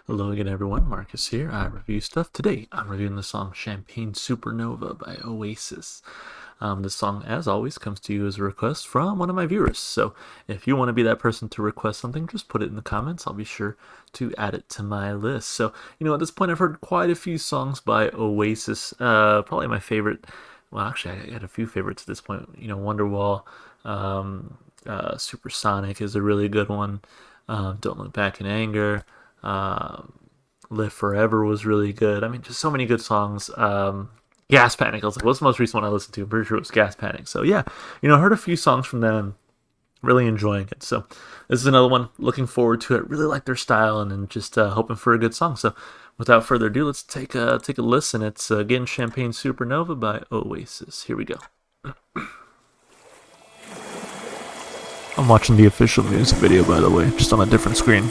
Hello again, everyone. Marcus here. I review stuff. Today, I'm reviewing the song Champagne Supernova by Oasis. This song, as always, comes to you as a request from one of my viewers. So if you want to be that person to request something, just put it in the comments. I'll be sure to add it to my list. So, at this point, I've heard quite a few songs by Oasis. Probably my favorite, well, actually, I had a few favorites at this point. Wonderwall, Supersonic is a really good one. Don't Look Back in Anger. Live Forever was really good. I mean, just so many good songs. Gas Panic. I was like, what's the most recent one I listened to? I'm pretty sure it was Gas Panic. So yeah, I heard a few songs from them. Really enjoying it. So this is another one. Looking forward to it. Really like their style and just hoping for a good song. So without further ado, let's take a listen. It's again Champagne Supernova by Oasis. Here we go. I'm watching the official music video, by the way, just on a different screen.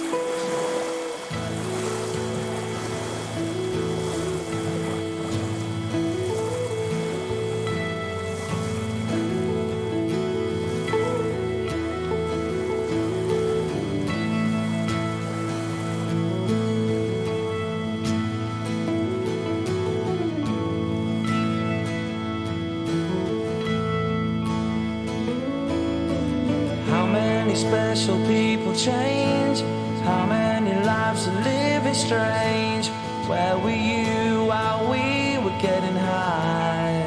How many special people change? How many lives are living strange? Where were you while we were getting high?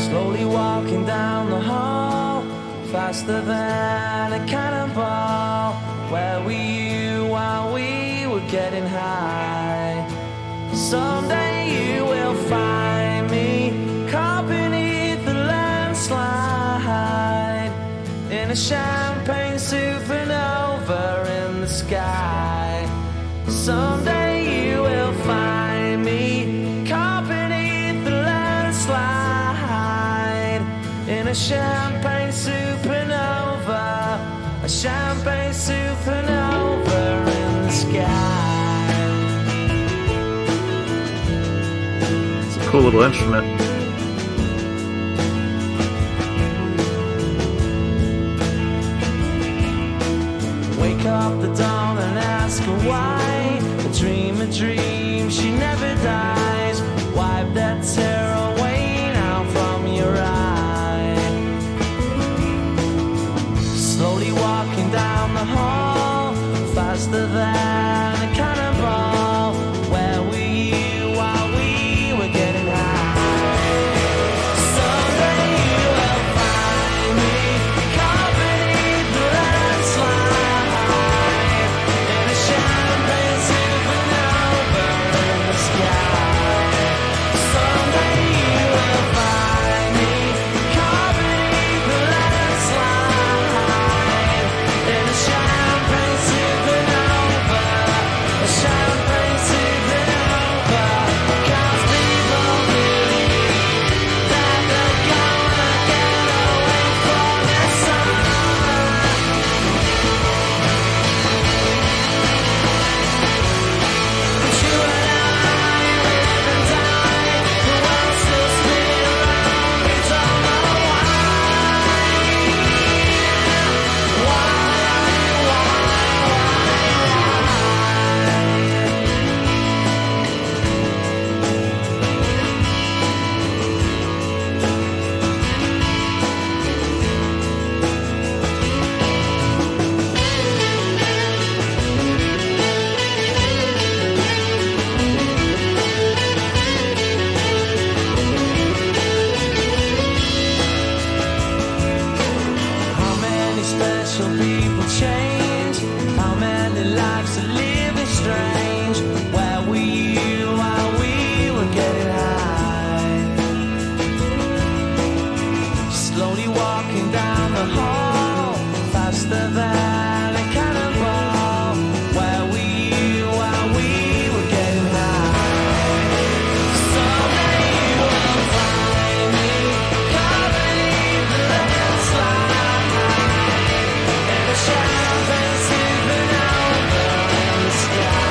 Slowly walking down the hall, faster than a cannonball. Where were you while we were getting high? Someday you will find me caught beneath the landslide in a champagne supernova in the sky. Someday you will find me caught beneath the landslide in a champagne supernova, a champagne supernova in the sky. It's a cool little instrument. Wake up the dawn and ask her why. A dream, she never dies. Wipe that tear away now from your eye. Slowly walking down the hall, faster than a cannonball. Where were you while we were getting high? Someday you will find me caught beneath the landslide in a champagne supernova in the sky. Someday you will find me caught beneath the landslide in a champagne supernova, a champagne supernova. 'Cause people believe that they're gonna get away from the sun. But you and I live and die. The world's still spinning around. We don't know how many special people change? How many lives are living strange? Where were you while we were getting high? Slowly walking down the hall, faster than a cannonball. Where were you while we were getting high? Someday you will find me caught beneath the landslide in a champagne supernova in the sky.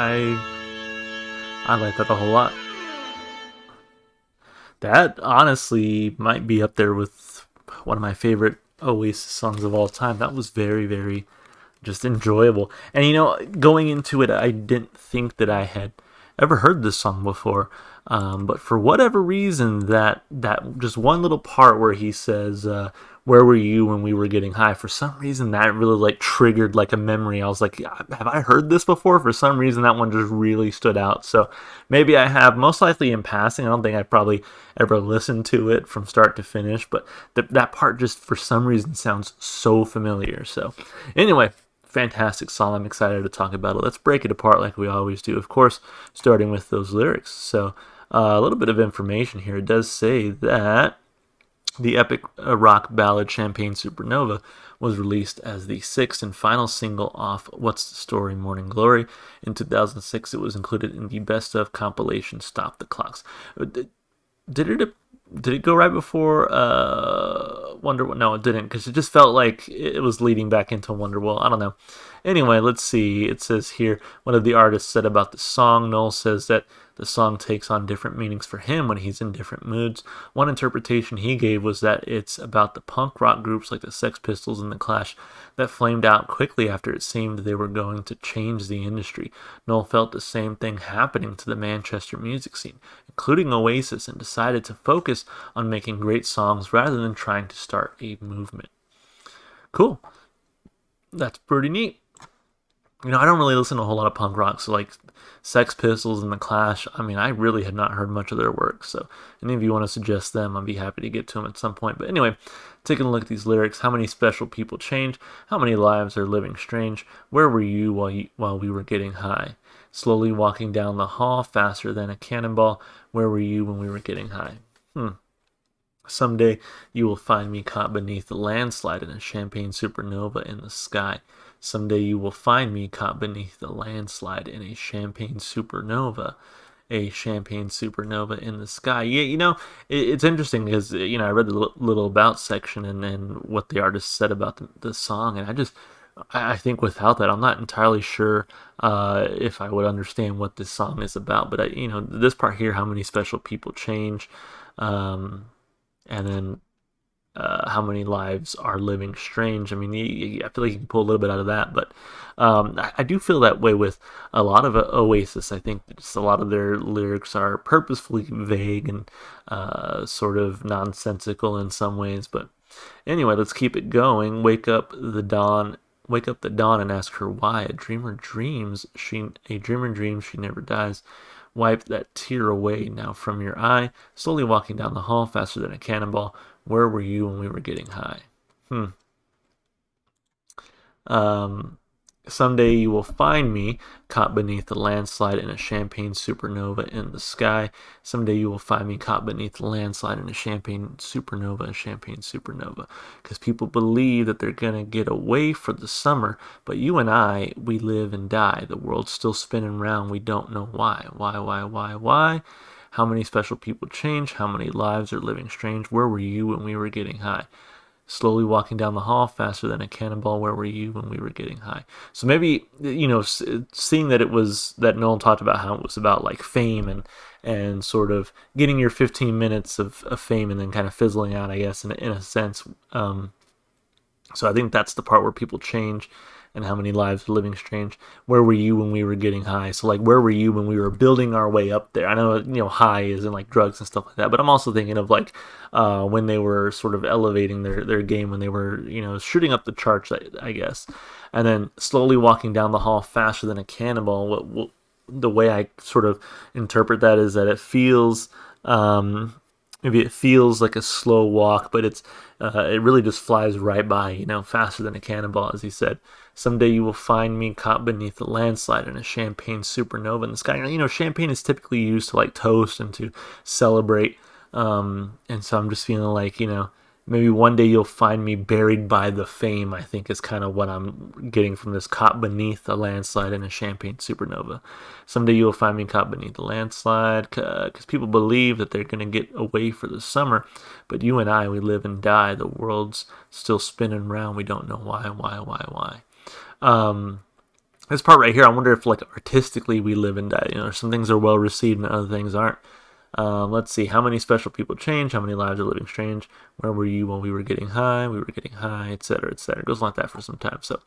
I like that a whole lot. That honestly might be up there with one of my favorite Oasis songs of all time. That was very, very just enjoyable. And going into it, I didn't think that I had ever heard this song before. But for whatever reason, that just one little part where he says, "Where were you when we were getting high?" For some reason, that really like triggered like a memory. I was like, "Yeah, have I heard this before?" For some reason, that one just really stood out. So maybe I have, most likely in passing. I don't think I probably ever listened to it from start to finish, but that part just for some reason sounds so familiar. So anyway, fantastic song. I'm excited to talk about it. Let's break it apart like we always do. Of course, starting with those lyrics. So, a little bit of information here. It does say that the epic rock ballad Champagne Supernova was released as the sixth and final single off What's the Story Morning Glory. In 2006, it was included in the Best of compilation Stop the Clocks. Did it did it go right before Wonder? No, it didn't, because it just felt like it was leading back into Wonderwall. I don't know. Anyway, let's see. It says here, one of the artists said about the song. Noel says that the song takes on different meanings for him when he's in different moods. One interpretation he gave was that it's about the punk rock groups like the Sex Pistols and the Clash that flamed out quickly after it seemed they were going to change the industry. Noel felt the same thing happening to the Manchester music scene, including Oasis, and decided to focus on making great songs rather than trying to start a movement. Cool. That's pretty neat. I don't really listen to a whole lot of punk rock, so like Sex Pistols and The Clash, I mean, I really had not heard much of their work, so any of you want to suggest them, I'd be happy to get to them at some point. But anyway, taking a look at these lyrics, how many special people change? How many lives are living strange? Where were you while we were getting high? Slowly walking down the hall, faster than a cannonball. Where were you when we were getting high? Someday you will find me caught beneath the landslide in a champagne supernova in the sky. Someday you will find me caught beneath the landslide in a champagne supernova. A champagne supernova in the sky. Yeah, it's interesting because, I read the little about section and what the artist said about the song, and I think without that, I'm not entirely sure if I would understand what this song is about. But, this part here, how many special people change, and then how many lives are living strange. I mean, I feel like you can pull a little bit out of that, but I do feel that way with a lot of Oasis. I think just a lot of their lyrics are purposefully vague and sort of nonsensical in some ways. But anyway, let's keep it going. Wake up the dawn and ask her why. A dreamer dreams she never dies. Wipe that tear away now from your eye. Slowly walking down the hall, faster than a cannonball. Where were you when we were getting high? Um, Someday you will find me caught beneath the landslide in a champagne supernova in the sky. Someday you will find me caught beneath the landslide in a champagne supernova. Because people believe that they're going to get away for the summer, but you and I, we live and die. The world's still spinning round. We don't know why. Why? How many special people change? How many lives are living strange? Where were you when we were getting high? Slowly walking down the hall, faster than a cannonball. Where were you when we were getting high? So maybe, seeing that it was, that Nolan talked about how it was about like fame and sort of getting your 15 minutes of fame and then kind of fizzling out, I guess, in a sense. So I think that's the part where people change and how many lives are living strange. Where were you when we were getting high? So like, where were you when we were building our way up there? I know, high is in like drugs and stuff like that, but I'm also thinking of like when they were sort of elevating their game, when they were, shooting up the charts, I guess. And then slowly walking down the hall faster than a cannonball. The way I sort of interpret that is that it feels, maybe it feels like a slow walk, but it really just flies right by, faster than a cannonball, as he said. Someday you will find me caught beneath the landslide in a champagne supernova in the sky. Champagne is typically used to like toast and to celebrate. And so I'm just feeling like, maybe one day you'll find me buried by the fame, I think is kind of what I'm getting from this, caught beneath the landslide in a champagne supernova. Someday you'll find me caught beneath the landslide, because people believe that they're going to get away for the summer, but you and I, we live and die. The world's still spinning round. We don't know why. this part right here, I wonder if like artistically we live and die. You know, some things are well received and other things aren't. Let's see, how many special people change, how many lives are living strange, where were you when we were getting high, etc., etc. It goes like that for some time. So,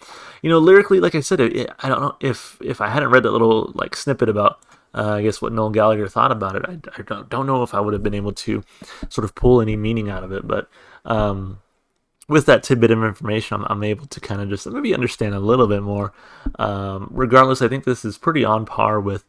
lyrically, like I said, I don't know if I hadn't read that little like snippet about, I guess, what Noel Gallagher thought about it, I don't know if I would have been able to sort of pull any meaning out of it, but with that tidbit of information, I'm able to kind of just maybe understand a little bit more. Regardless, I think this is pretty on par with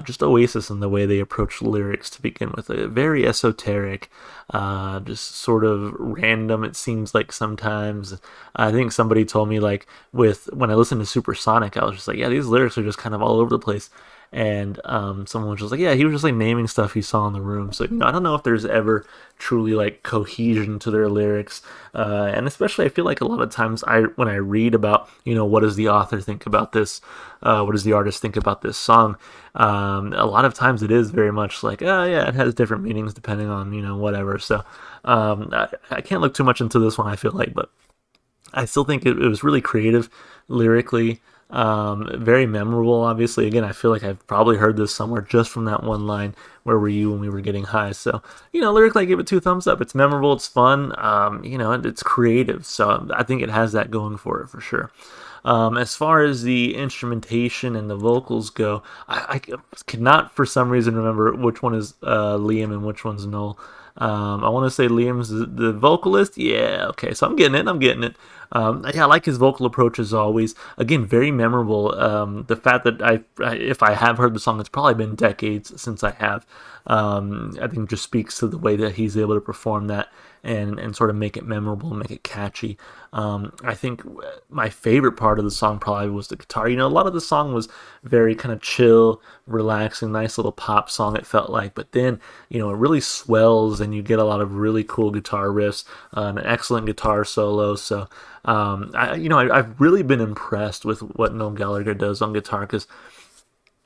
just Oasis and the way they approach lyrics to begin with. Very esoteric, just sort of random, it seems like sometimes. I think somebody told me, like, when I listened to Supersonic, I was just like, yeah, these lyrics are just kind of all over the place. And someone was just like, yeah, he was just like naming stuff he saw in the room. So I don't know if there's ever truly like cohesion to their lyrics, and especially I feel like a lot of times when I read about what does the author think about this, what does the artist think about this song, a lot of times it is very much like, oh yeah, it has different meanings depending on whatever. So I can't look too much into this one, I feel like, but I still think it was really creative lyrically. Very memorable, obviously. Again, I feel like I've probably heard this somewhere just from that one line, where were you when we were getting high? So, lyrically, I give it 2 thumbs up. It's memorable, it's fun, it's creative. So I think it has that going for it for sure. As far as the instrumentation and the vocals go, I could not for some reason remember which one is Liam and which one's Noel. I want to say Liam's the vocalist. Yeah, okay, so I'm getting it. Yeah, I like his vocal approach as always. Again, very memorable. The fact that if I have heard the song, it's probably been decades since I have. I think just speaks to the way that he's able to perform that and sort of make it memorable, make it catchy. I think my favorite part of the song probably was the guitar. A lot of the song was very kind of chill, relaxing, nice little pop song, it felt like. But then, it really swells and you get a lot of really cool guitar riffs, an excellent guitar solo. So, I've really been impressed with what Noel Gallagher does on guitar because,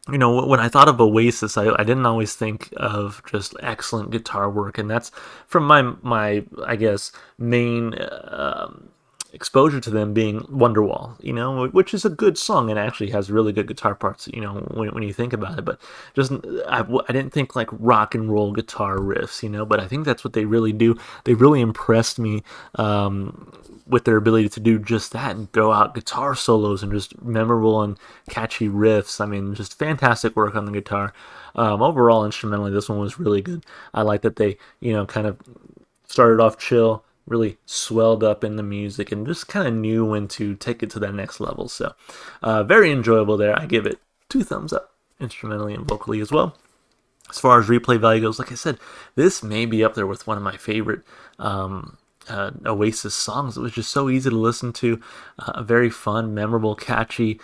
when I thought of Oasis, I didn't always think of just excellent guitar work, and that's from my I guess main exposure to them being Wonderwall, which is a good song and actually has really good guitar parts, when you think about it. But just I didn't think like rock and roll guitar riffs, but I think that's what they really do. They really impressed me with their ability to do just that and throw out guitar solos and just memorable and catchy riffs. I mean, just fantastic work on the guitar. Overall, instrumentally, this one was really good. I like that they, kind of started off chill, really swelled up in the music, and just kind of knew when to take it to that next level. So, very enjoyable there. I give it 2 thumbs up, instrumentally and vocally as well. As far as replay value goes, like I said, this may be up there with one of my favorite Oasis songs. It was just so easy to listen to, very fun, memorable, catchy,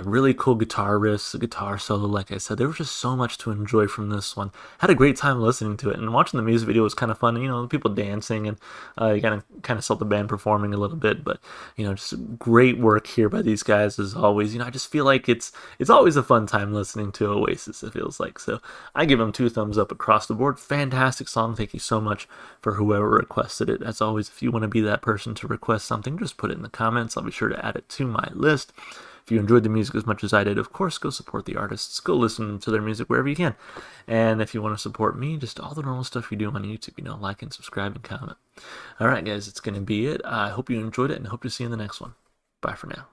really cool guitar riffs, a guitar solo, like I said. There was just so much to enjoy from this one. Had a great time listening to it, and watching the music video was kind of fun. People dancing, and you kind of saw the band performing a little bit. But just great work here by these guys as always. I just feel like it's always a fun time listening to Oasis. It feels like so. I give them 2 thumbs up across the board. Fantastic song. Thank you so much for whoever requested it. As always, if you want to be that person to request something, just put it in the comments. I'll be sure to add it to my list. If you enjoyed the music as much as I did, of course, go support the artists. Go listen to their music wherever you can. And if you want to support me, just all the normal stuff you do on YouTube, like and subscribe and comment. All right, guys, it's going to be it. I hope you enjoyed it and hope to see you in the next one. Bye for now.